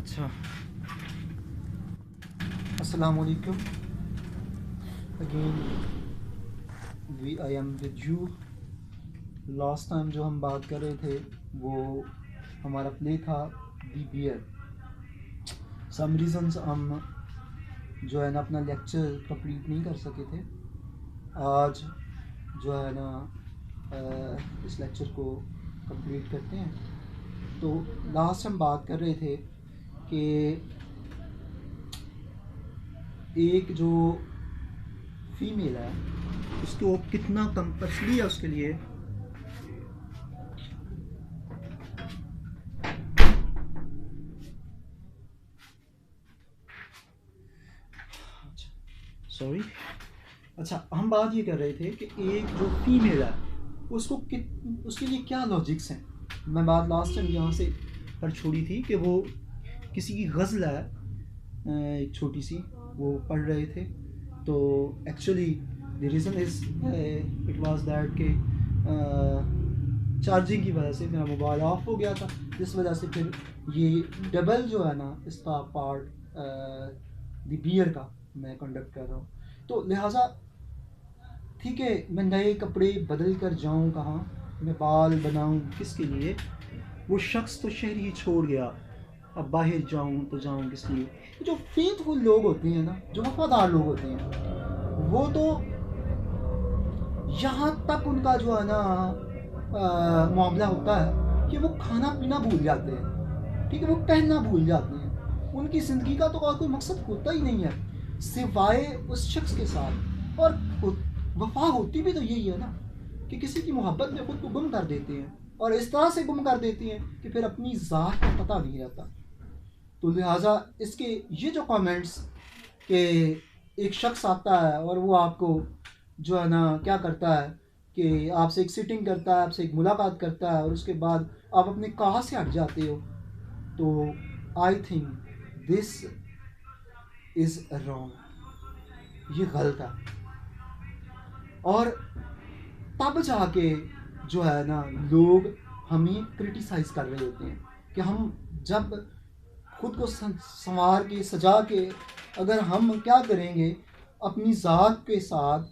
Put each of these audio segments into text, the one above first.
अच्छा, अस्सलाम वालेकुम again. We I am with you. Last time जो हम बात कर रहे थे वो हमारा प्ले था दी बियर। सम रीजंस हम जो है ना अपना लेक्चर कंप्लीट नहीं कर सके थे। आज जो है ना इस लेक्चर को कंप्लीट करते हैं। तो लास्ट हम बात कर रहे थे कि एक जो फीमेल है उसको कितना कंपल्सरी है उसके लिए सॉरी। अच्छा, हम बात ये कर रहे थे कि एक जो फीमेल है उसको उसके लिए क्या लॉजिक्स हैं। मैं बात लास्ट टाइम यहाँ से पर छोड़ी थी कि वो किसी की गज़ल है, एक छोटी सी, वो पढ़ रहे थे। तो actually the reason is it was that के चार्जिंग की वजह से मेरा मोबाइल ऑफ हो गया था, जिस वजह से फिर ये डबल जो है ना इसका पार्ट द बियर का मैं कंडक्ट कर रहा हूँ। तो लिहाजा ठीक है, मैं नए कपड़े बदल कर जाऊँ कहाँ, मैं बाल बनाऊँ किसके लिए। वो शख्स तो शहर ही छोड़ गया, अब बाहर जाऊँ तो जाऊँ किस लिए। जो फेथफुल लोग होते हैं ना, जो वफादार लोग होते हैं, वो तो यहाँ तक उनका जो है ना मामला होता है कि वो खाना पीना भूल जाते हैं, ठीक है, वो पहनना भूल जाते हैं। उनकी ज़िंदगी का तो और कोई मकसद होता ही नहीं है सिवाय उस शख्स के साथ। और वफा होती भी तो यही है ना कि किसी की मोहब्बत में खुद को गुम कर देते हैं, और इस तरह से गुम कर देती हैं कि फिर अपनी ज़ात का पता नहीं रहता। तो लिहाजा इसके ये जो कमेंट्स कि एक शख्स आता है और वो आपको जो है ना क्या करता है कि आपसे एक सिटिंग करता है, आपसे एक मुलाकात करता है, और उसके बाद आप अपने कहा से हट जाते हो, तो I think this is wrong, ये गलत है। और तब जाके जो है ना लोग हमें क्रिटिसाइज कर रहे होते हैं कि हम जब खुद को संवार के सजा के अगर हम क्या करेंगे अपनी ज़ात के साथ,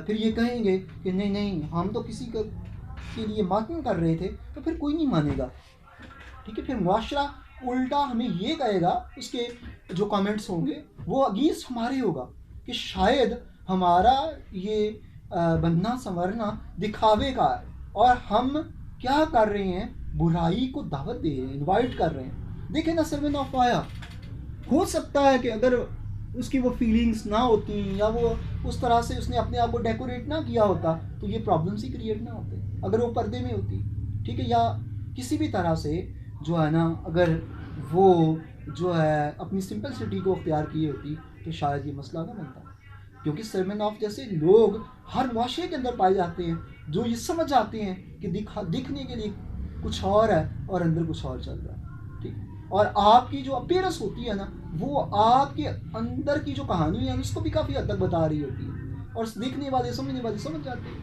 फिर ये कहेंगे कि नहीं नहीं हम तो किसी के लिए मातम कर रहे थे, तो फिर कोई नहीं मानेगा, ठीक है। फिर मुआशरा उल्टा हमें ये कहेगा, उसके जो कमेंट्स होंगे वो अगेंस्ट हमारे होगा कि शायद हमारा ये बनना संवरना दिखावे का है, और हम क्या कर रहे हैं, बुराई को दावत दे रहे हैं, इनवाइट कर रहे हैं। देखें ना, सरवन ऑफ आया, हो सकता है कि अगर उसकी वो फीलिंग्स ना होती या वो उस तरह से उसने अपने आप को डेकोरेट ना किया होता तो ये प्रॉब्लम्स ही क्रिएट ना होते, अगर वो पर्दे में होती, ठीक है, या किसी भी तरह से जो है ना अगर वो जो है अपनी सिंपलिसिटी को अख्तियार की होती तो शायद ये मसला ना बनता। क्योंकि सरमन ऑफ जैसे लोग हर मुआशरे के अंदर पाए जाते हैं जो ये समझ जाते हैं कि दिखने के लिए कुछ और है और अंदर कुछ और चल रहा है, ठीक। और आपकी जो अपीयरेंस होती है ना वो आपके अंदर की जो कहानी है उसको भी काफ़ी हद तक बता रही होती है, और देखने वाले समझने वाले समझ जाते हैं,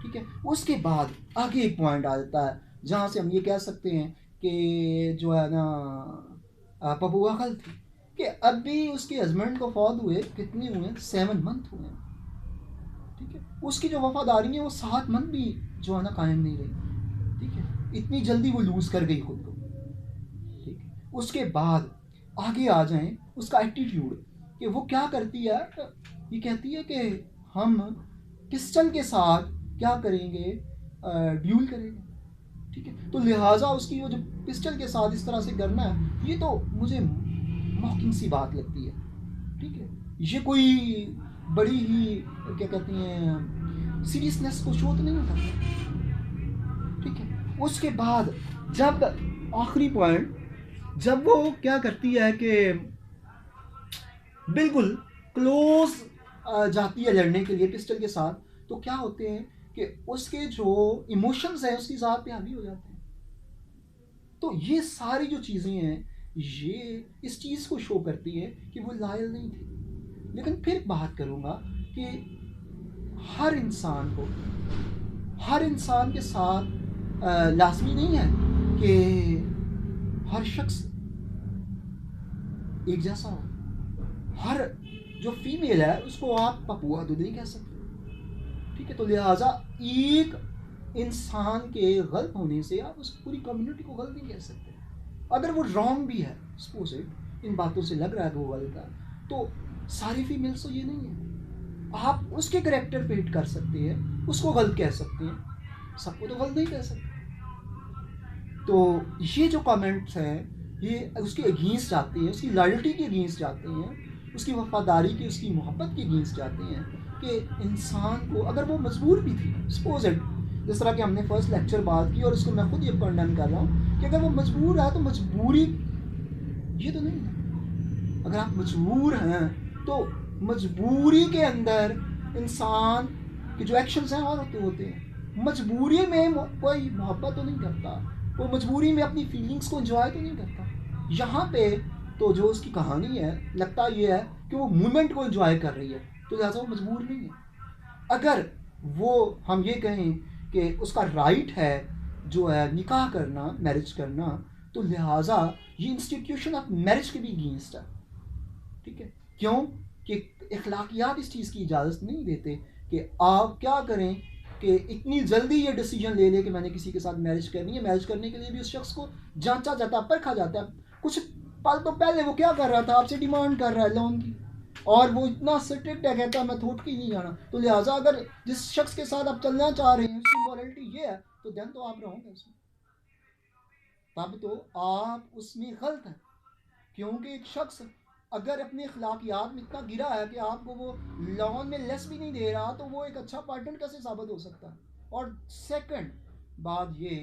ठीक है। उसके बाद आगे एक पॉइंट आ जाता है जहाँ से हम ये कह सकते हैं कि जो है ना पपुआ खल थी कि अभी उसके हस्बैंड को फौत हुए कितने हुए, 7 मंथ हुए, ठीक है। उसकी जो वफादारी है वो 7 मंथ भी जो है ना कायम नहीं रही, ठीक है, इतनी जल्दी वो लूज कर गई खुद को, ठीक है। उसके बाद आगे आ जाएं उसका एटीट्यूड कि वो क्या करती है, ये कहती है कि हम पिस्टल के साथ क्या करेंगे, ड्यूल करेंगे, ठीक है। तो लिहाजा उसकी वो जो पिस्टल के साथ इस तरह से करना है ये तो मुझे मॉकिंग सी बात लगती है, ठीक है। ये कोई बड़ी ही क्या कहती हैं सीरियसनेस को शो तो नहीं करता, ठीक है। उसके बाद जब आखिरी पॉइंट जब वो क्या करती है कि बिल्कुल क्लोज जाती है लड़ने के लिए पिस्टल के साथ, तो क्या होते हैं कि उसके जो इमोशंस हैं उसकी ज़ात पे हावी हो जाते हैं। तो ये सारी जो चीज़ें हैं ये इस चीज़ को शो करती है कि वो लायल नहीं थी। लेकिन फिर बात करूँगा कि हर इंसान को हर इंसान के साथ लाजमी नहीं है कि हर शख्स एक जैसा हो। हर जो फीमेल है उसको आप पपुआ तो नहीं कह सकते, ठीक है। तो लिहाजा एक इंसान के गलत होने से आप उस पूरी कम्युनिटी को गलत नहीं कह सकते। अगर वो रॉन्ग भी है, सपोज इट, इन बातों से लग रहा है कि वो गलत है, तो सारी फीमेल्स तो ये नहीं है। आप उसके करेक्टर पे हिट कर सकते हैं, उसको गलत कह सकते हैं, सबको तो गलत नहीं कह सकते। तो ये जो कमेंट्स हैं ये उसके अगेंस्ट जाते हैं, उसकी लॉयल्टी के अगेंस्ट जाते हैं, उसकी वफादारी की, उसकी मोहब्बत के अगेंस्ट जाते हैं कि इंसान को अगर वो मजबूर भी थी, सपोज इट, जिस तरह कि हमने फर्स्ट लेक्चर बात की और उसको मैं खुद ये कंडेम कर रहा हूँ कि अगर वो मजबूर है तो मजबूरी ये तो नहीं है। अगर आप मजबूर हैं तो मजबूरी के अंदर इंसान के जो एक्शंस हैं और होते हैं। मजबूरी में कोई मोहब्बत तो नहीं करता, वो मजबूरी में अपनी फीलिंग्स को एंजॉय तो नहीं करता। यहाँ पे तो जो उसकी कहानी है, लगता ये है कि वो मूवमेंट को एंजॉय कर रही है, तो लिहाजा वो मजबूर नहीं है। अगर वो हम ये कहें कि उसका राइट है जो है निकाह करना, मैरिज करना, तो लिहाजा ये इंस्टीट्यूशन ऑफ मैरिज के भी अगेंस्ट है, ठीक है। क्यों कि इखलाकियात इस चीज़ की इजाज़त नहीं देते कि आप क्या करें कि इतनी जल्दी ये डिसीजन ले ले कि मैंने किसी के साथ मैरिज करनी है। मैरिज करने के लिए भी उस शख्स को जांचा जाता है, परखा जाता है। कुछ पल तो पहले वो क्या कर रहा था, आपसे डिमांड कर रहा है लोन की, और वो इतना स्ट्रिक्ट है, कहता है मैं थोट की नहीं जाना। तो लिहाजा अगर जिस शख्स के साथ आप चलना चाह रहे हैं उसकी मॉरलिटी ये है, तो देन तो आप रहोगे उसमें, तब तो आप उसमें गलत हैं। क्योंकि एक शख्स अगर अपने अखलाकियात में इतना गिरा है कि आपको वो लॉन में लेस भी नहीं दे रहा, तो वो एक अच्छा पार्टनर कैसे साबित हो सकता है। और सेकंड बात ये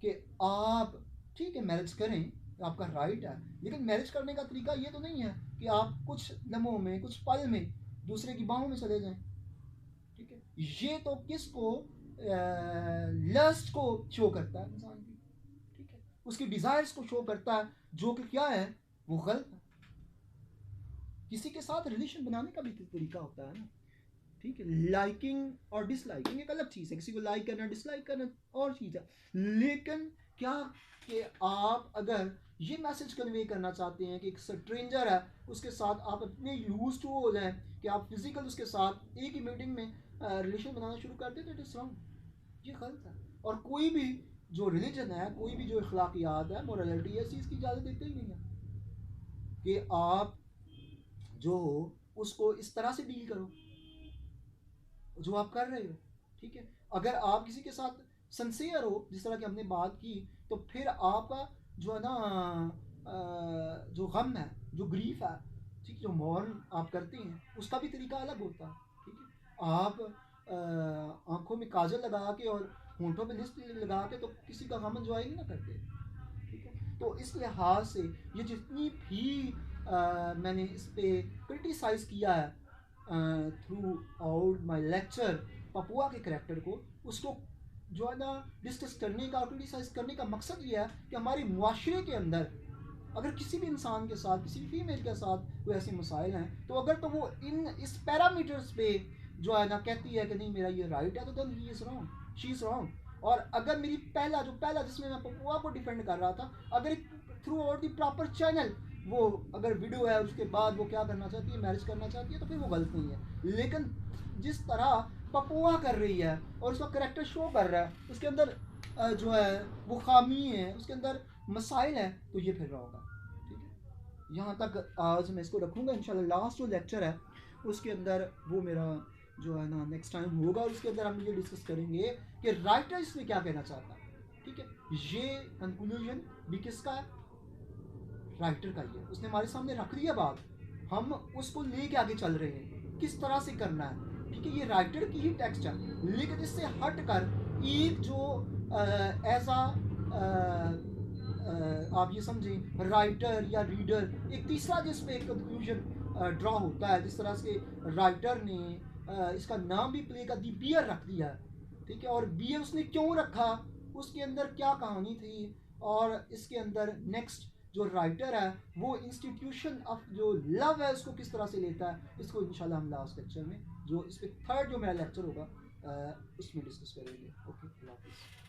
कि आप ठीक है मैरिज करें, आपका राइट है, लेकिन मैरिज करने का तरीका ये तो नहीं है कि आप कुछ लम्हों में, कुछ पल में दूसरे की बाहों में चले जाएं, ठीक है। ये तो किसको लस्ट को शो करता है इंसान की, ठीक है, उसकी डिजायर्स को शो करता है, जो कि क्या है, वो गलत है। किसी के साथ रिलेशन बनाने का भी तरीका होता है ना, ठीक है। लाइकिंग और डिसलाइकिंग एक अलग चीज़ है, किसी को लाइक करना, डिसलाइक करना और चीज़ है। लेकिन क्या कि आप अगर ये मैसेज कन्वे करना चाहते हैं कि एक स्ट्रेंजर है उसके साथ आप इतने यूज टू हो जाएं कि आप फिजिकल उसके साथ एक ही मीटिंग में रिलेशन बनाना शुरू कर दें, तो इट इज़ रॉन्ग, ये गलत है। और कोई भी जो रिलीजन है, कोई भी जो अखलाकियात है, मोरालिटी है, इस चीज़ की इजाज़त देते ही नहीं है कि आप जो हो उसको इस तरह से डील करो जो आप कर रहे हो, ठीक है। अगर आप किसी के साथ सिंसियर हो, जिस तरह की हमने बात की, तो फिर आपका जो है ना जो गम है, जो ग्रीफ है, ठीक, जो मौन आप करते हैं, उसका भी तरीका अलग होता है, ठीक है। आप आंखों में काजल लगा के और होंठों पे लिपस्टिक लगा के तो किसी का गम एंजॉय नहीं ना करते, ठीक है। तो इस लिहाज से ये जितनी भी मैंने इस पर क्रिटिसाइज़ किया है through out my lecture Papua के करेक्टर को, उसको जो है ना डिस्कस करने का, क्रिटिसाइज करने का मकसद ये है कि हमारे मुआशरे के अंदर अगर किसी भी इंसान के साथ, किसी भी फीमेल के साथ कोई ऐसे मसाइल हैं, तो अगर तो वो इन इस पैरामीटर्स पे जो है ना कहती है कि नहीं मेरा ये राइट है, तो then he is wrong, she is wrong. और अगर मेरी पहला जिसमें मैं पपुआ को डिफेंड कर रहा था, अगर through out the proper channel वो अगर वीडियो है उसके बाद वो क्या करना चाहती है, मैरिज करना चाहती है, तो फिर वो गलत नहीं है। लेकिन जिस तरह पपुआ कर रही है और उसका करेक्टर शो कर रहा है, उसके अंदर जो है वो खामी है, उसके अंदर मसाइल है, तो ये फिर होगा, ठीक है। यहाँ तक आज मैं इसको रखूँगा। इंशाल्लाह लास्ट जो लेक्चर है उसके अंदर वो मेरा जो है ना नेक्स्ट टाइम होगा, और उसके अंदर हम ये डिस्कस करेंगे कि राइटर इसमें क्या कहना चाहता है, ठीक है। ये कंक्लूजन भी किसका है, राइटर का ही है। उसने हमारे सामने रख दिया बात, हम उसको लेके आगे चल रहे हैं किस तरह से करना है, ठीक है। ये राइटर की ही टेक्स्ट है, लेकिन इससे हट कर एक जो ऐसा आप ये समझें राइटर या रीडर, एक तीसरा जिसमें एक कंक्लूजन ड्रॉ होता है, जिस तरह से राइटर ने इसका नाम भी प्ले का दी बियर रख दिया, ठीक है। और बियर उसने क्यों रखा, उसके अंदर क्या कहानी थी, और इसके अंदर नेक्स्ट जो राइटर है वो इंस्टीट्यूशन ऑफ जो लव है उसको किस तरह से लेता है, इसको इंशाल्लाह हम लास्ट लेक्चर में, जो इस पर थर्ड जो मेरा लेक्चर होगा उसमें डिस्कस करेंगे। ओके, अल्लाह हाफिज़।